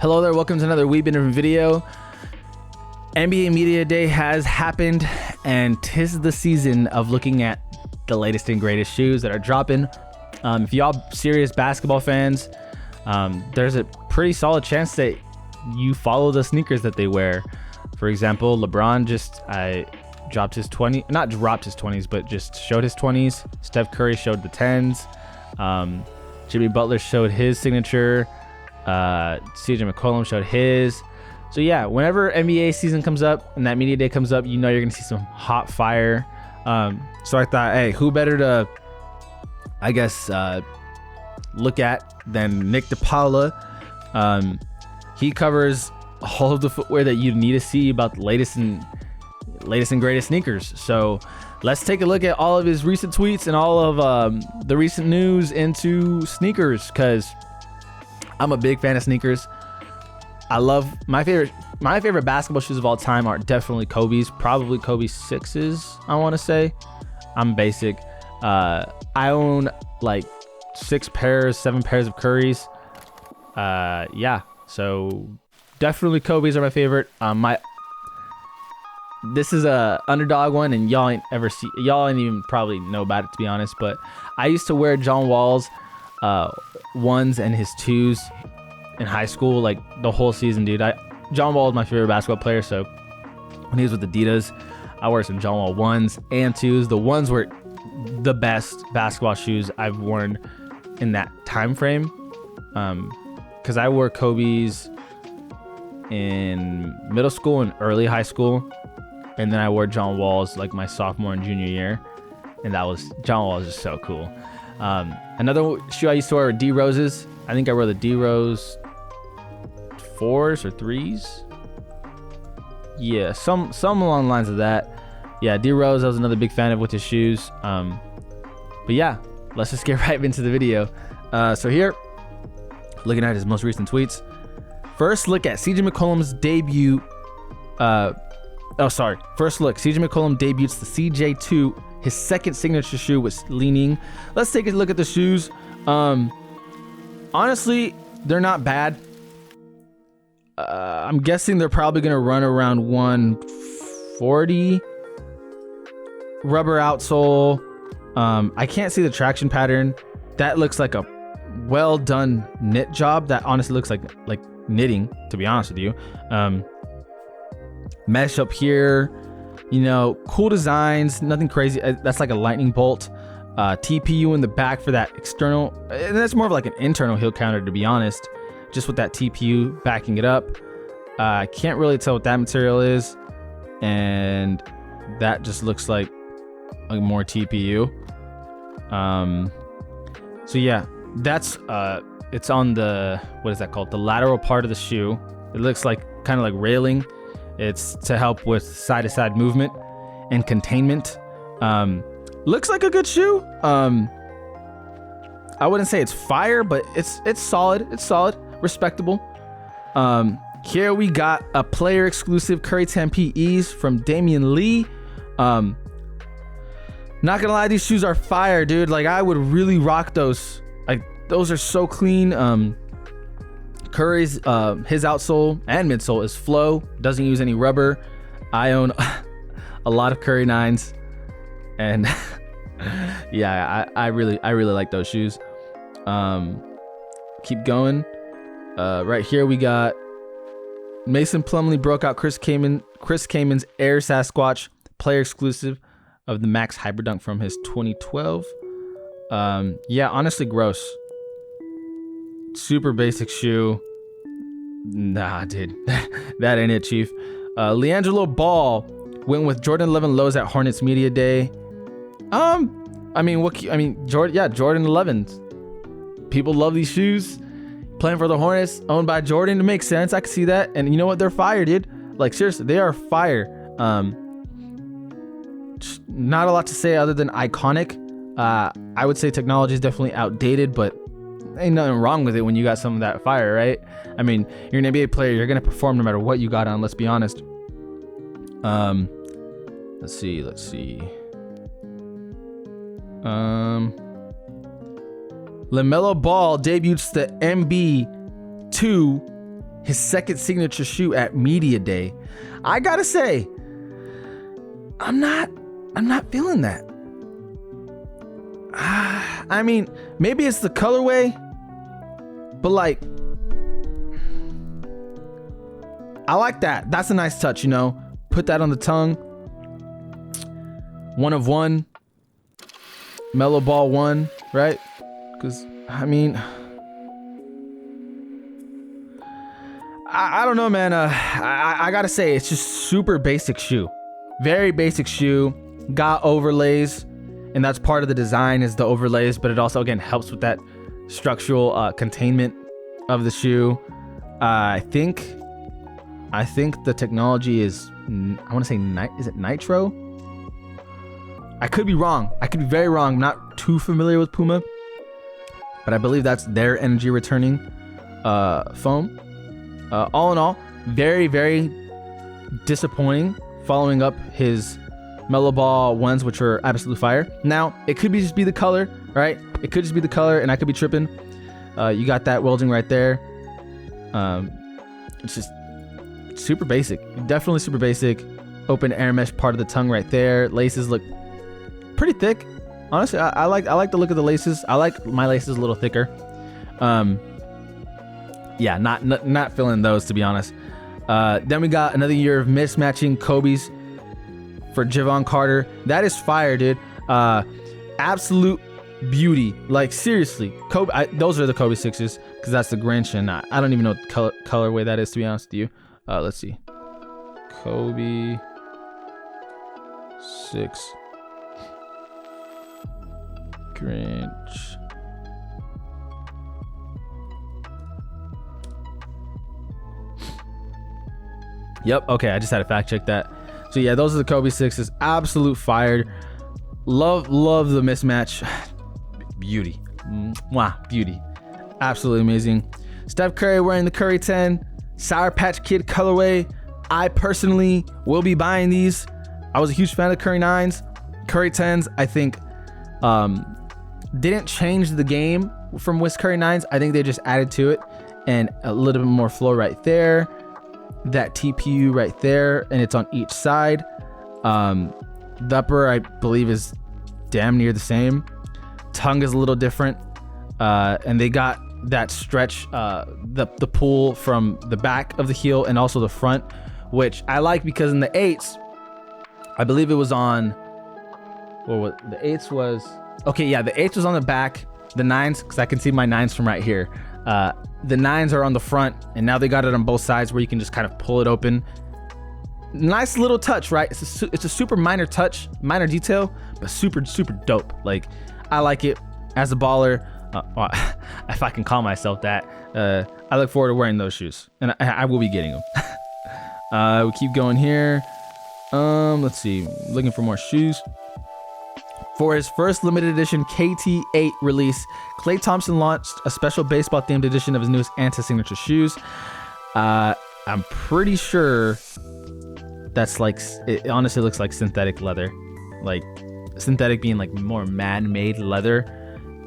Hello there, welcome to another We've Been in video. NBA Media Day has happened, and 'tis the season of looking at the latest and greatest shoes that are dropping. If y'all serious basketball fans, there's a pretty solid chance that you follow the sneakers that they wear. For example, LeBron just dropped his 20, not dropped his 20s, but just showed his 20s. Steph Curry showed the 10s. Jimmy Butler showed his signature. CJ McCollum showed his. So yeah, whenever NBA season comes up and that media day comes up, you know you're gonna see some hot fire. So I thought, hey, who better to, I guess, look at than Nick DePaula. He covers all of the footwear that you need to see about the latest and greatest sneakers. So let's take a look at all of his recent tweets and all of the recent news into sneakers, because I'm a big fan of sneakers. I love my favorite basketball shoes of all time are definitely Kobe's, probably Kobe 6s. I want to say. I'm basic. I own like 7 pairs of Curry's. Yeah, so definitely Kobe's are my favorite. This is a underdog one, and y'all ain't even probably know about it, to be honest. But I used to wear John Wall's ones and his 2s in high school, like the whole season, dude. John Wall is my favorite basketball player, so when he was with Adidas, I wore some John Wall 1s and 2s. The 1s were the best basketball shoes I've worn in that time frame, because I wore Kobe's in middle school and early high school, and then I wore John Wall's like my sophomore and junior year, and John Wall is just so cool. Another shoe I used to wear were D Rose's. I think I wore the D Rose 4s or 3s. Yeah, some along the lines of that. Yeah, D Rose I was another big fan of with his shoes. But yeah, let's just get right into the video. So here, looking at his most recent tweets. First look at CJ McCollum's debut. First look, CJ McCollum debuts the CJ2, his second signature shoe with leaning. Let's take a look at the shoes. Honestly, they're not bad. I'm guessing they're probably going to run around 140. Rubber outsole. I can't see the traction pattern. That looks like a well done knit job. That honestly looks like knitting, to be honest with you. Mesh up here, cool designs, nothing crazy. That's like a lightning bolt. TPU in the back for that external, and that's more of like an internal heel counter, to be honest, just with that TPU backing it up. I can't really tell what that material is, and that just looks like more TPU. So yeah, that's it's on the, what is that called, the lateral part of the shoe. It looks like kind of like railing. It's to help with side-to-side movement and containment. Looks like a good shoe. I wouldn't say it's fire, but it's solid. It's solid, respectable. Here we got a player exclusive Curry 10 PEs from Damian Lee. Not gonna lie, these shoes are fire, dude. Like, I would really rock those. Like, those are so clean. Curry's his outsole and midsole is flow, doesn't use any rubber. I own a lot of Curry 9s, and yeah, I really like those shoes. Keep going. Right here we got Mason Plumlee broke out Chris Kamen's Air Sasquatch player exclusive of the Max Hyperdunk from his 2012. Yeah, honestly gross. Super basic shoe. Nah, dude. That ain't it, chief. Lamelo Ball went with Jordan 11 lows at Hornets Media Day. Jordan 11s. People love these shoes. Playing for the Hornets, owned by Jordan. It makes sense. I can see that. And you know what? They're fire, dude. Like, seriously, they are fire. Not a lot to say other than iconic. I would say technology is definitely outdated, but ain't nothing wrong with it when you got some of that fire, right? I mean, you're an NBA player. You're going to perform no matter what you got on. Let's be honest. Let's see. Lamelo Ball debuts the MB2, his second signature shoe at media day. I gotta say, I'm not feeling that. I mean, maybe it's the colorway, but like, I like that. That's a nice touch, you know. Put that on the tongue. 1 of 1. Melo Ball 1, right? Because, I mean, I don't know, man. I gotta say, it's just super basic shoe. Very basic shoe. Got overlays, and that's part of the design is the overlays, but it also, again, helps with that structural containment of the shoe. I think the technology is, I want to say, is it nitro? I could be wrong. I could be very wrong. I'm not too familiar with Puma, but I believe that's their energy returning foam. All in all, very, very disappointing following up his Melo Ball ones, which are absolute fire. Now, it could just be the color, right? It could just be the color, and I could be tripping. You got that welding right there. It's just super basic. Definitely super basic. Open air mesh part of the tongue right there. Laces look pretty thick. Honestly, I like the look of the laces. I like my laces a little thicker. Yeah, not feeling those, to be honest. Then we got another year of mismatching Kobe's for Javon Carter. That is fire, dude. Absolute beauty. Like, seriously, Kobe. Those are the Kobe 6s, because that's the Grinch, and I don't even know what colorway that is, to be honest with you. Let's see. Kobe 6 Grinch. Yep. Okay. I just had to fact check that. So yeah, those are the Kobe 6s. Absolute fire. Love the mismatch. Beauty. Mwah, beauty. Absolutely amazing. Steph Curry wearing the Curry 10. Sour Patch Kid colorway. I personally will be buying these. I was a huge fan of Curry 9s. Curry 10s, I think, didn't change the game from Wiz Curry 9s. I think they just added to it and a little bit more flow right there. That TPU right there, and it's on each side. The upper, I believe, is damn near the same. Tongue is a little different, and they got that stretch, the pull from the back of the heel and also the front, which I like, because in the 8s, I believe it was on, or what the 8s was. Okay, yeah, the 8s was on the back. The 9s, because I can see my 9s from right here. The 9s are on the front, and now they got it on both sides where you can just kind of pull it open. Nice little touch, right? It's a super minor touch, minor detail, but super dope. Like, I like it as a baller. If I can call myself that. I look forward to wearing those shoes, and I will be getting them. We keep going here. Let's see, looking for more shoes. For his first limited edition KT8 release, Klay Thompson launched a special baseball themed edition of his newest anti-signature shoes. I'm pretty sure that's like, it honestly looks like synthetic leather, like synthetic being like more man-made leather.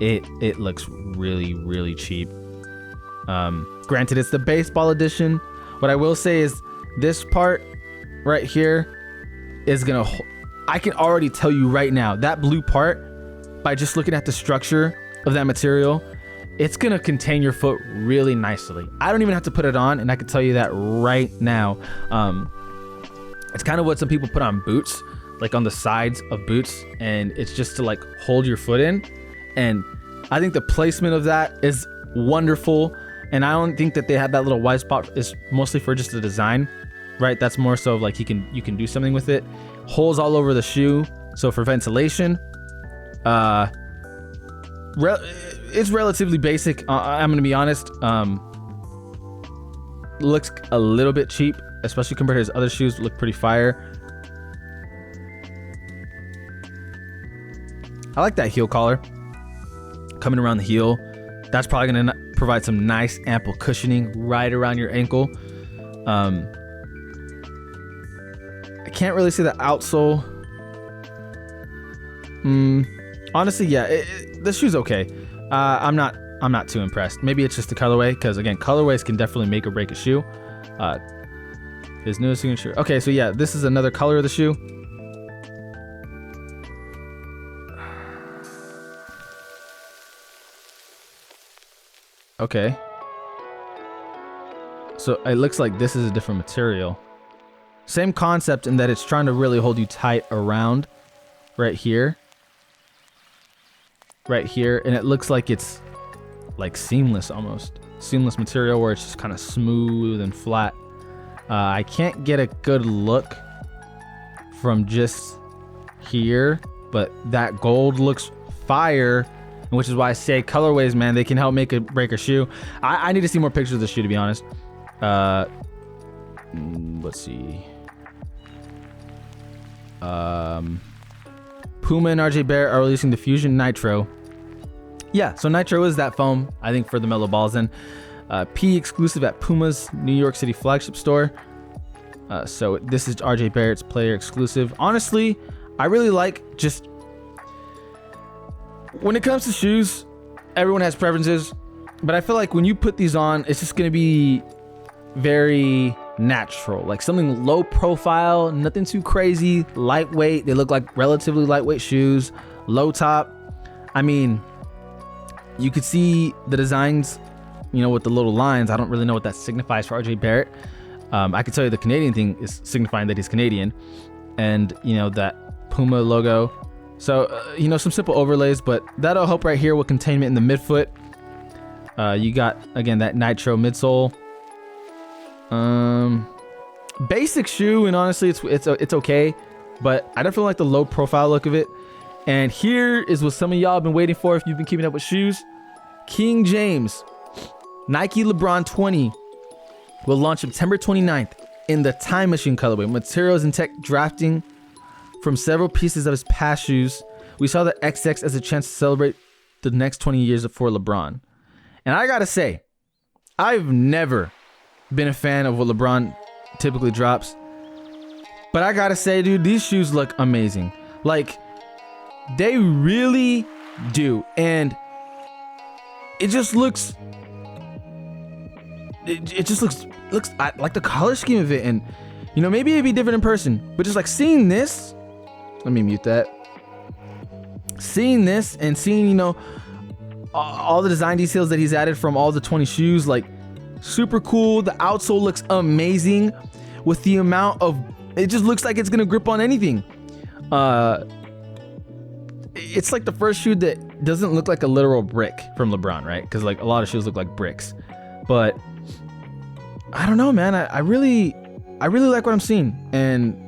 It looks really cheap. Granted, it's the baseball edition. What I will say is this part right here is gonna, I can already tell you right now, that blue part, by just looking at the structure of that material, it's gonna contain your foot really nicely. I don't even have to put it on, and I can tell you that right now. It's kind of what some people put on boots, like on the sides of boots, and it's just to like hold your foot in. And I think the placement of that is wonderful. And I don't think that they have that little white spot is mostly for just the design, right? That's more so of like you can do something with it. Holes all over the shoe, so for ventilation. It's relatively basic. I'm gonna be honest. Looks a little bit cheap, especially compared to his other shoes. Look pretty fire. I like that heel collar coming around the heel. That's probably gonna provide some nice ample cushioning right around your ankle. I can't really see the outsole. Honestly, yeah, the shoe's okay. I'm not I'm not too impressed. Maybe it's just the colorway, because again, colorways can definitely make or break a shoe. His newest signature. Okay, so yeah, this is another color of the shoe. Okay. So it looks like this is a different material. Same concept in that it's trying to really hold you tight around right here. Right here. And it looks like it's like seamless almost. Seamless material where it's just kind of smooth and flat. I can't get a good look from just here, but that gold looks fire. Which is why I say colorways, man, they can help make or break a shoe. I need to see more pictures of the shoe, to be honest. Let's see. Puma and RJ Barrett are releasing the Fusion Nitro. Yeah, so Nitro is that foam, I think, for the Melo Balls. And P exclusive at Puma's New York City flagship store. So this is RJ Barrett's player exclusive. Honestly, I really like just... When it comes to shoes, everyone has preferences, but I feel like when you put these on, it's just going to be very natural, like something low profile, nothing too crazy, lightweight. They look like relatively lightweight shoes, low top. I mean, you could see the designs, you know, with the little lines. I don't really know what that signifies for RJ Barrett. I can tell you the Canadian thing is signifying that he's Canadian, and you know, that Puma logo. So, you know, some simple overlays, but that'll help right here with containment in the midfoot. You got, again, that Nitro midsole. Basic shoe, and honestly, it's okay, but I definitely like the low profile look of it. And here is what some of y'all have been waiting for if you've been keeping up with shoes. King James Nike LeBron 20 will launch September 29th in the Time Machine colorway. Materials and tech drafting from several pieces of his past shoes. We saw the XX as a chance to celebrate the next 20 years for LeBron. And I gotta say, I've never been a fan of what LeBron typically drops. But I gotta say, dude, these shoes look amazing. Like, they really do. And it just looks... It just looks I like the color scheme of it. And, you know, maybe it'd be different in person. But just like seeing this... Let me mute that. Seeing this and seeing, you know, all the design details that he's added from all the 20 shoes, like, super cool. The outsole looks amazing with the amount of... It just looks like it's going to grip on anything. It's like the first shoe that doesn't look like a literal brick from LeBron, right? Because, like, a lot of shoes look like bricks. But, I don't know, man. I really like what I'm seeing. And...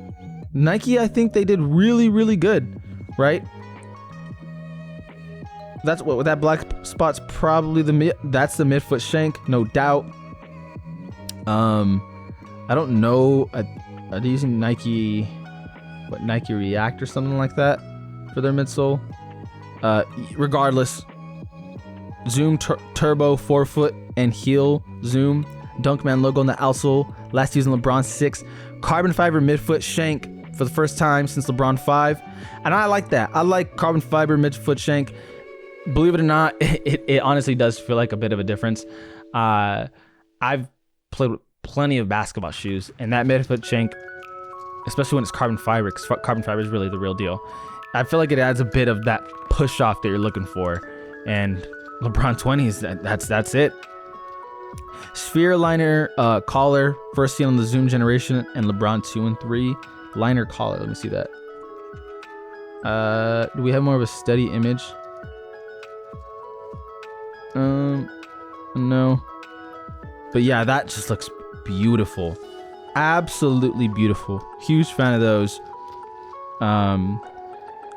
Nike, I think they did really, really good, right? That's what that black spot's probably that's the midfoot shank, no doubt. I don't know. Are they using Nike React or something like that for their midsole? Regardless, Zoom Turbo forefoot and heel Zoom Dunkman logo on the outsole. Last used in LeBron 6. Carbon fiber midfoot shank for the first time since LeBron 5. And I like that. I like carbon fiber midfoot shank. Believe it or not, it honestly does feel like a bit of a difference. I've played with plenty of basketball shoes, and that midfoot shank, especially when it's carbon fiber, because carbon fiber is really the real deal. I feel like it adds a bit of that push off that you're looking for. And LeBron 20s, that's it. Sphere liner collar, first seen on the Zoom generation, and LeBron 2 and 3 liner collar. Let me see that. Do we have more of a steady image? No. But yeah, that just looks beautiful. Absolutely beautiful. Huge fan of those. I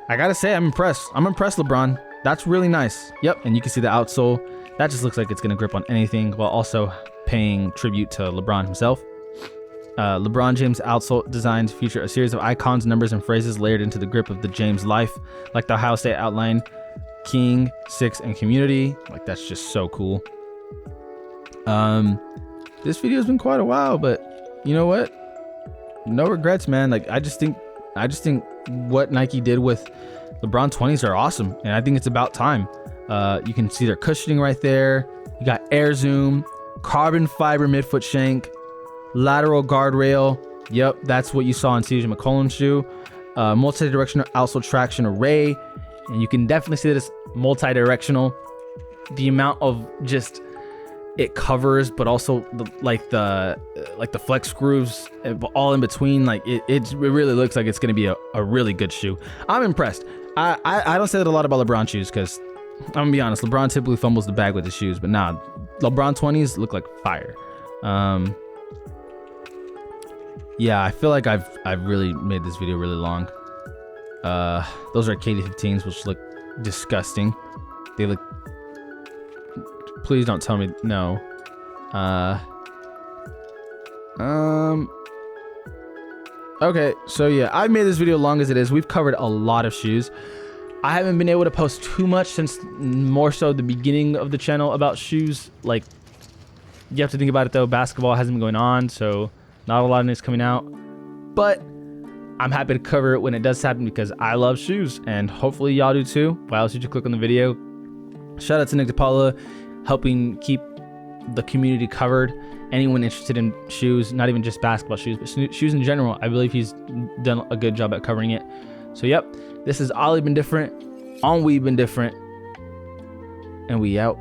gotta say, I'm impressed. I'm impressed, LeBron. That's really nice. Yep, and you can see the outsole. That just looks like it's gonna grip on anything, while also paying tribute to LeBron himself. LeBron James outsole designs feature a series of icons, numbers, and phrases layered into the grip of the James life, like the Ohio State outline, King, 6, and community. Like, that's just so cool. This video has been quite a while, but you know what? No regrets, man. Like, I just think what Nike did with LeBron 20s are awesome, and I think it's about time. You can see their cushioning right there. You got air zoom, carbon fiber midfoot shank, lateral guardrail. Yep, that's what you saw in CJ McCollum's shoe. Multi-directional outsole traction array, and you can definitely see that it's multi-directional. The amount of just it covers, but also the flex screws all in between, like it really looks like it's gonna be a really good shoe. I'm impressed. I don't say that a lot about LeBron shoes, because I'm gonna be honest, LeBron typically fumbles the bag with his shoes, but nah, LeBron 20s look like fire. Yeah, I feel like I've really made this video really long. Those are KD15s, which look disgusting. They look. Please don't tell me no. Okay, so yeah, I've made this video long as it is. We've covered a lot of shoes. I haven't been able to post too much since more so the beginning of the channel about shoes. Like, you have to think about it though, basketball hasn't been going on, so not a lot of news coming out. But I'm happy to cover it when it does happen, because I love shoes, and hopefully y'all do too. Why else did you click on the video? Shout out to Nick DePaula, helping keep the community covered. Anyone interested in shoes, not even just basketball shoes, but shoes in general, I believe he's done a good job at covering it. So yep, this is Ollie Been Different on We Been Different, and we out.